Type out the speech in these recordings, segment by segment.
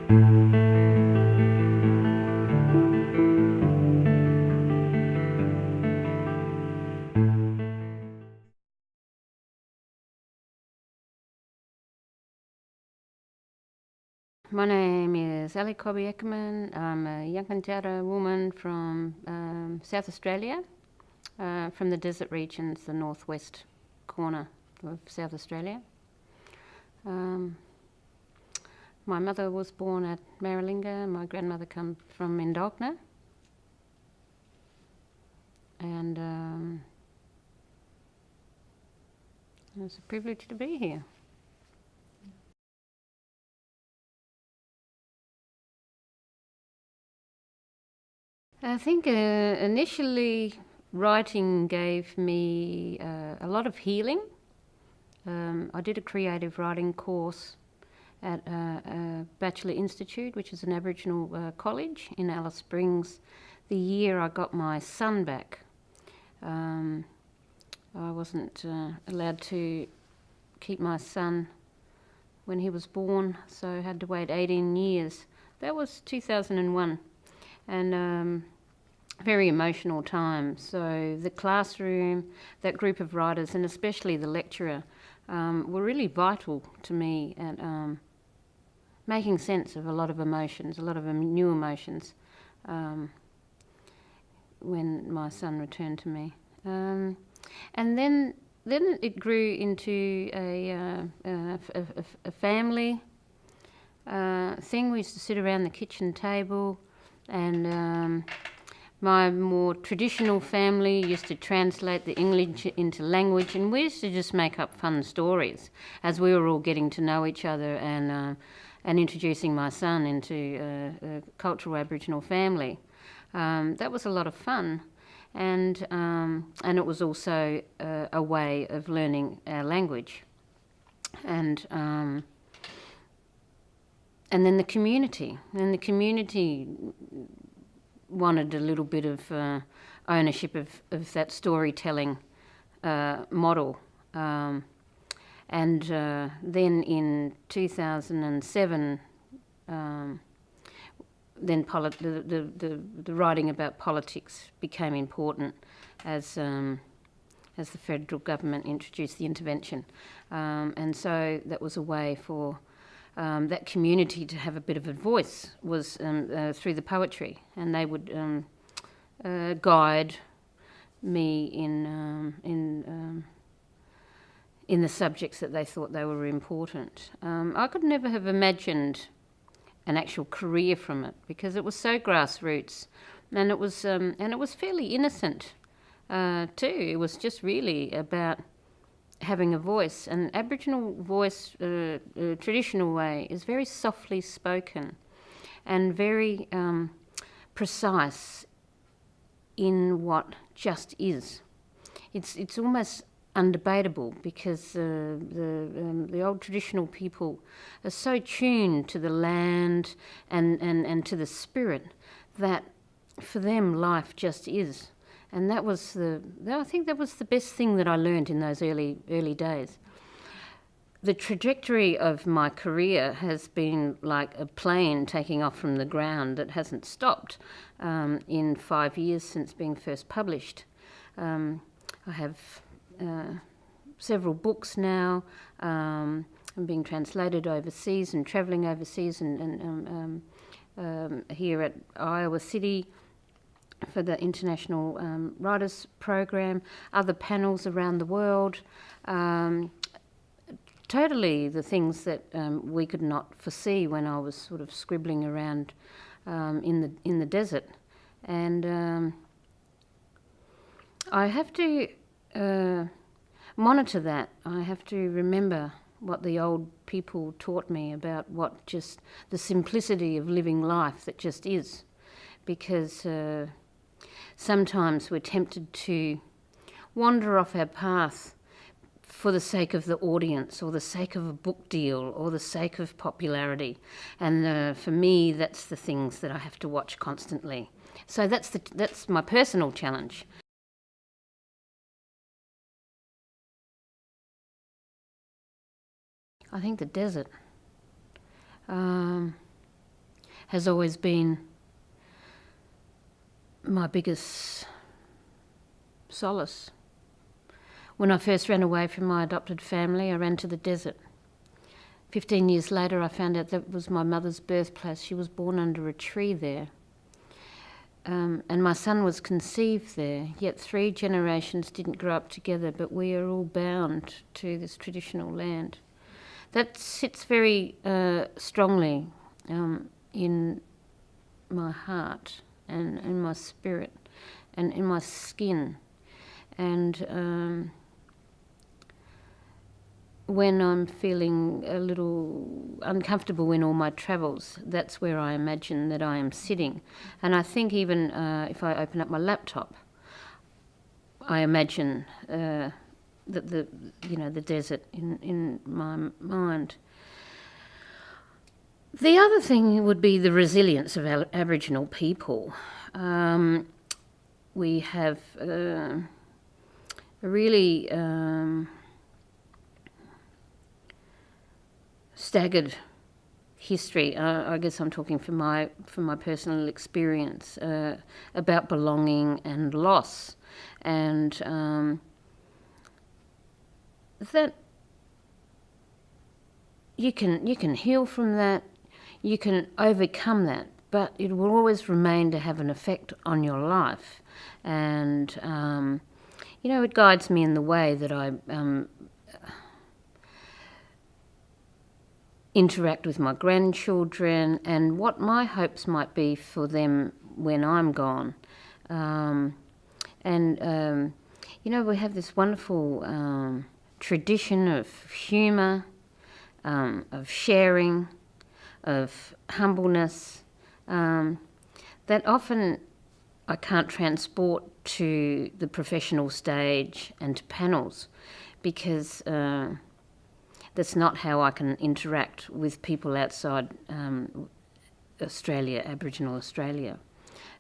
My name is Cobby Eckermann. I'm a Yankunytjatjara woman from South Australia, from the desert regions, the northwest corner of South Australia. My mother was born at Maralinga. My grandmother come from Indogna. And it's a privilege to be here. I think initially writing gave me a lot of healing. I did a creative writing course at a Bachelor Institute, which is an Aboriginal college in Alice Springs, the year I got my son back. I wasn't allowed to keep my son when he was born, so I had to wait 18 years. That was 2001. And very emotional time. So the classroom, that group of writers, and especially the lecturer, were really vital to me at making sense of a lot of emotions, a lot of new emotions, when my son returned to me. And then it grew into a family thing. We used to sit around the kitchen table, and my more traditional family used to translate the English into language, and we used to just make up fun stories as we were all getting to know each other and introducing my son into a cultural Aboriginal family. That was a lot of fun, and it was also a way of learning our language. And then the community wanted a little bit of ownership of that storytelling model. And then in 2007, then the writing about politics became important as the federal government introduced the intervention. And so that was a way for that community to have a bit of a voice, was through the poetry, and they would guide me in the subjects that they thought they were important. I could never have imagined an actual career from it because it was so grassroots, and it was fairly innocent too. It was just really about having a voice. An Aboriginal voice, traditional way, is very softly spoken and very precise in what just is. It's almost undebatable because the old traditional people are so tuned to the land and to the spirit that for them life just is. And I think that was the best thing that I learned in those early days. The trajectory of my career has been like a plane taking off from the ground that hasn't stopped in 5 years since being first published. I have several books now. I'm being translated overseas and travelling overseas and here at Iowa City for the International Writers Program, other panels around the world. Totally the things that we could not foresee when I was sort of scribbling around in the desert. And I have to monitor that. I have to remember what the old people taught me about what just the simplicity of living life that just is. Because sometimes we're tempted to wander off our path for the sake of the audience or the sake of a book deal or the sake of popularity. And for me, that's the things that I have to watch constantly. So that's my personal challenge. I think the desert. has always been my biggest solace. When I first ran away from my adopted family, I ran to the desert. 15 years later, I found out that was my mother's birthplace. She was born under a tree there. And my son was conceived there, yet 3 generations didn't grow up together, but we are all bound to this traditional land. That sits very strongly in my heart and in my spirit and in my skin. And when I'm feeling a little uncomfortable in all my travels, that's where I imagine that I am sitting. And I think even if I open up my laptop, I imagine that the desert in my mind. The other thing would be the resilience of Aboriginal people. We have a really staggered history. I guess I'm talking from my personal experience about belonging and loss, and that you can heal from that, you can overcome that, but it will always remain to have an effect on your life, and it guides me in the way that I interact with my grandchildren and what my hopes might be for them when I'm gone. We have this wonderful tradition of humour, of sharing, of humbleness, that often I can't transport to the professional stage and to panels, because that's not how I can interact with people outside Australia, Aboriginal Australia.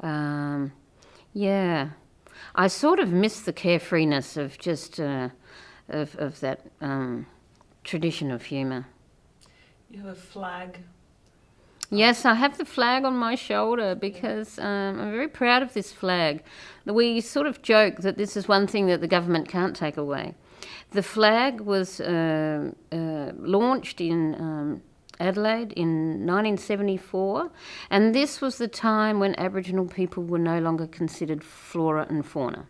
I sort of miss the carefreeness of just of that tradition of humour. You have a flag. Yes, I have the flag on my shoulder because I'm very proud of this flag. We sort of joke that this is one thing that the government can't take away. The flag was launched in Adelaide in 1974, and this was the time when Aboriginal people were no longer considered flora and fauna.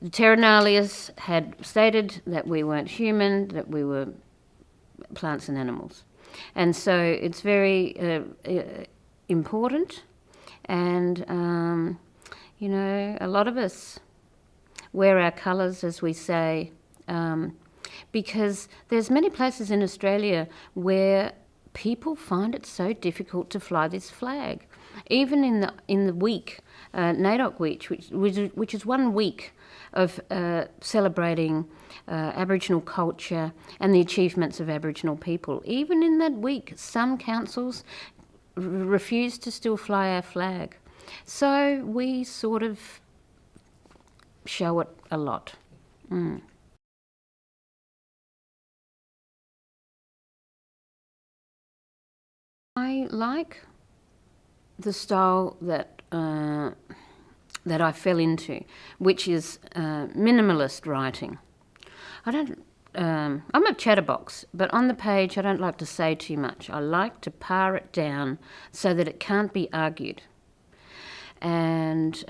The Terranalias had stated that we weren't human, that we were plants and animals. And so it's very important, and a lot of us wear our colours, as we say, because there's many places in Australia where people find it so difficult to fly this flag. Even in the week, NAIDOC week, which is 1 week of celebrating Aboriginal culture and the achievements of Aboriginal people. Even in that week, some councils refuse to still fly our flag. So we sort of show it a lot. I like the style that I fell into, which is minimalist writing. I'm a chatterbox, but on the page I don't like to say too much. I like to pare it down so that it can't be argued. And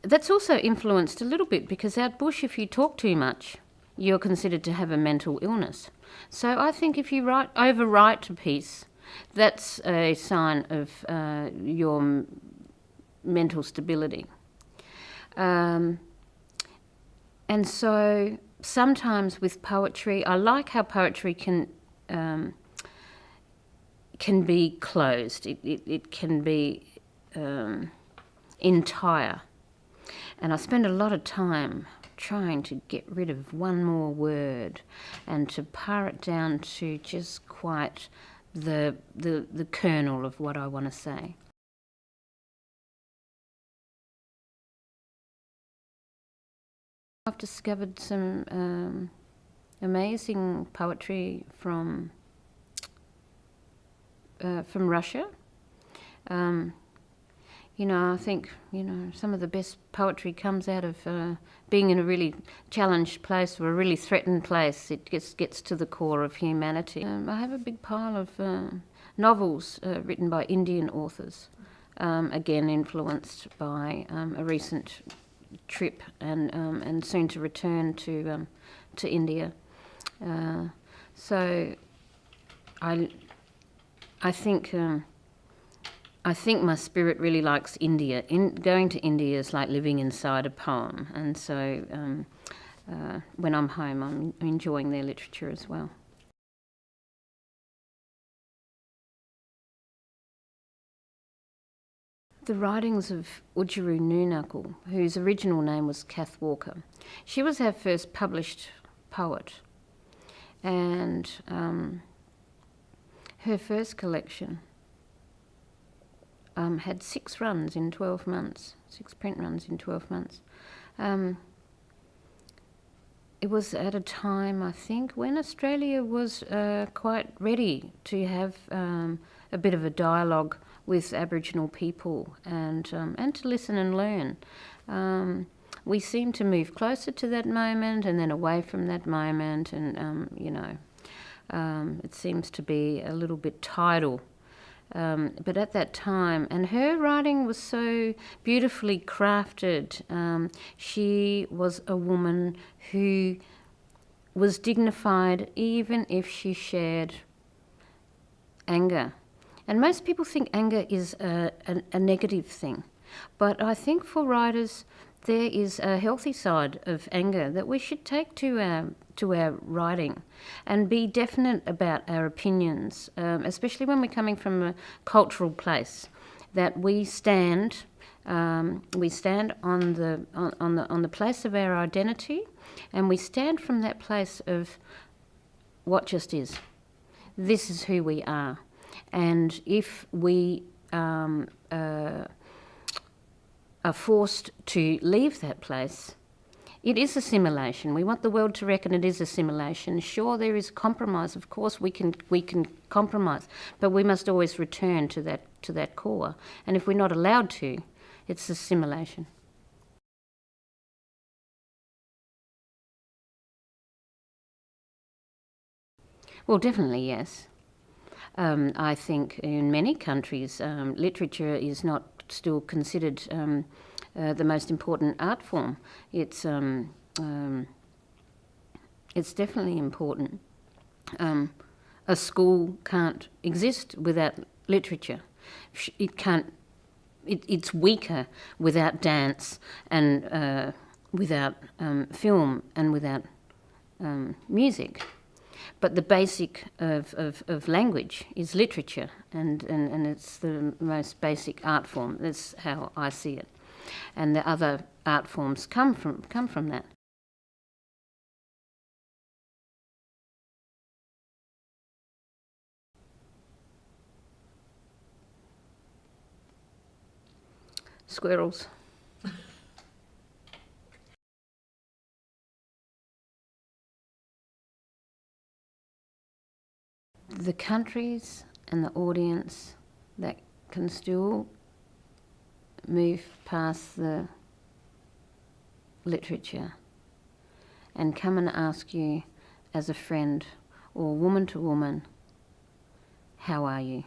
that's also influenced a little bit because out bush, if you talk too much, you're considered to have a mental illness. So I think if you overwrite a piece, that's a sign of your mental stability. And so sometimes with poetry, I like how poetry can be closed. It can be entire. And I spend a lot of time trying to get rid of one more word and to pare it down to just quite the kernel of what I want to say. I've discovered some amazing poetry from Russia, I think, some of the best poetry comes out of being in a really challenged place or a really threatened place. It gets to the core of humanity. I have a big pile of novels written by Indian authors, again influenced by a recent trip and soon to return to India. So I think my spirit really likes India. Going to India is like living inside a poem, and so when I'm home, I'm enjoying their literature as well. The writings of Udjuru Noonuckle, whose original name was Kath Walker. She was our first published poet, and her first collection had 6 runs in 12 months, 6 print runs in 12 months. It was at a time, I think, when Australia was quite ready to have a bit of a dialogue with Aboriginal people and to listen and learn. We seem to move closer to that moment and then away from that moment, and it seems to be a little bit tidal. But at that time, and her writing was so beautifully crafted. She was a woman who was dignified even if she shared anger. And most people think anger is a negative thing. But I think for writers, there is a healthy side of anger that we should take to our writing and be definite about our opinions, especially when we're coming from a cultural place, that we stand on the place of our identity, and we stand from that place of what just is. This is who we are. And if we are forced to leave that place, it is assimilation. We want the world to reckon it is assimilation. Sure, there is compromise. Of course, we can compromise, but we must always return to that core. And if we're not allowed to, it's assimilation. Well, definitely yes. I think in many countries, literature is not still considered the most important art form. It's definitely important. A school can't exist without literature. It can't. It's weaker without dance and without film and without music. But the basic of language is literature, and it's the most basic art form. That's how I see it. And the other art forms come from that. Squirrels. The countries and the audience that can still move past the literature and come and ask you as a friend or woman to woman, how are you?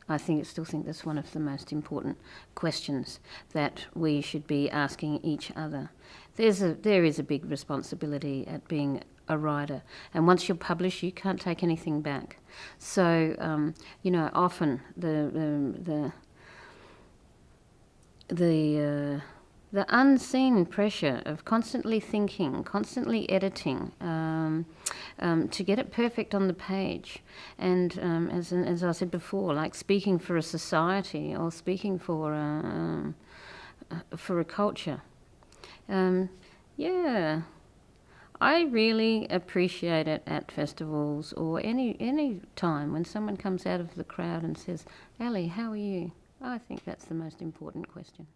I still think that's one of the most important questions that we should be asking each other. There is a big responsibility at being a writer, and once you're published, you can't take anything back. So, often the unseen pressure of constantly thinking, constantly editing, to get it perfect on the page, and as I said before, like speaking for a society or speaking for a culture. I really appreciate it at festivals or any time when someone comes out of the crowd and says, "Ali, how are you?" I think that's the most important question.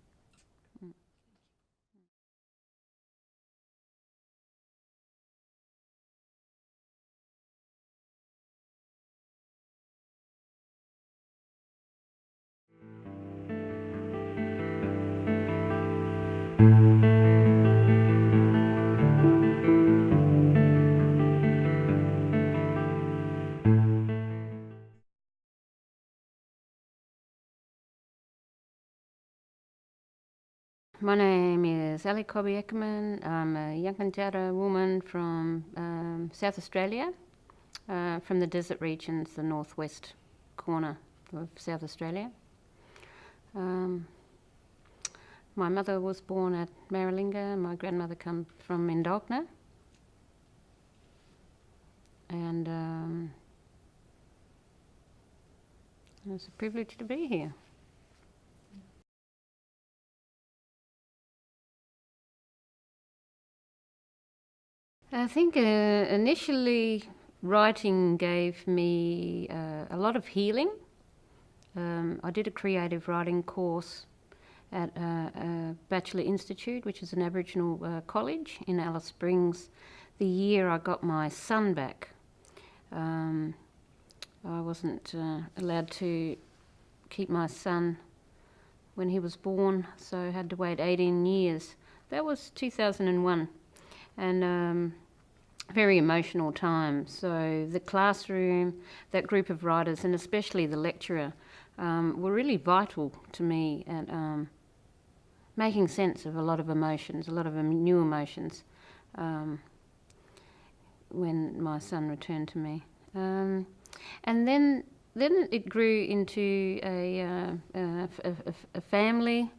My name is Cobby Eckermann. I'm a Yankunytjatjara woman from South Australia, from the desert regions, the northwest corner of South Australia. My mother was born at Maralinga. My grandmother come from Indogna. And it's a privilege to be here. I think initially writing gave me a lot of healing. I did a creative writing course at a Bachelor Institute, which is an Aboriginal college in Alice Springs, the year I got my son back. I wasn't allowed to keep my son when he was born, so I had to wait 18 years. That was 2001. And very emotional time. So the classroom, that group of writers, and especially the lecturer, were really vital to me at making sense of a lot of emotions, a lot of new emotions, when my son returned to me. And then it grew into a family.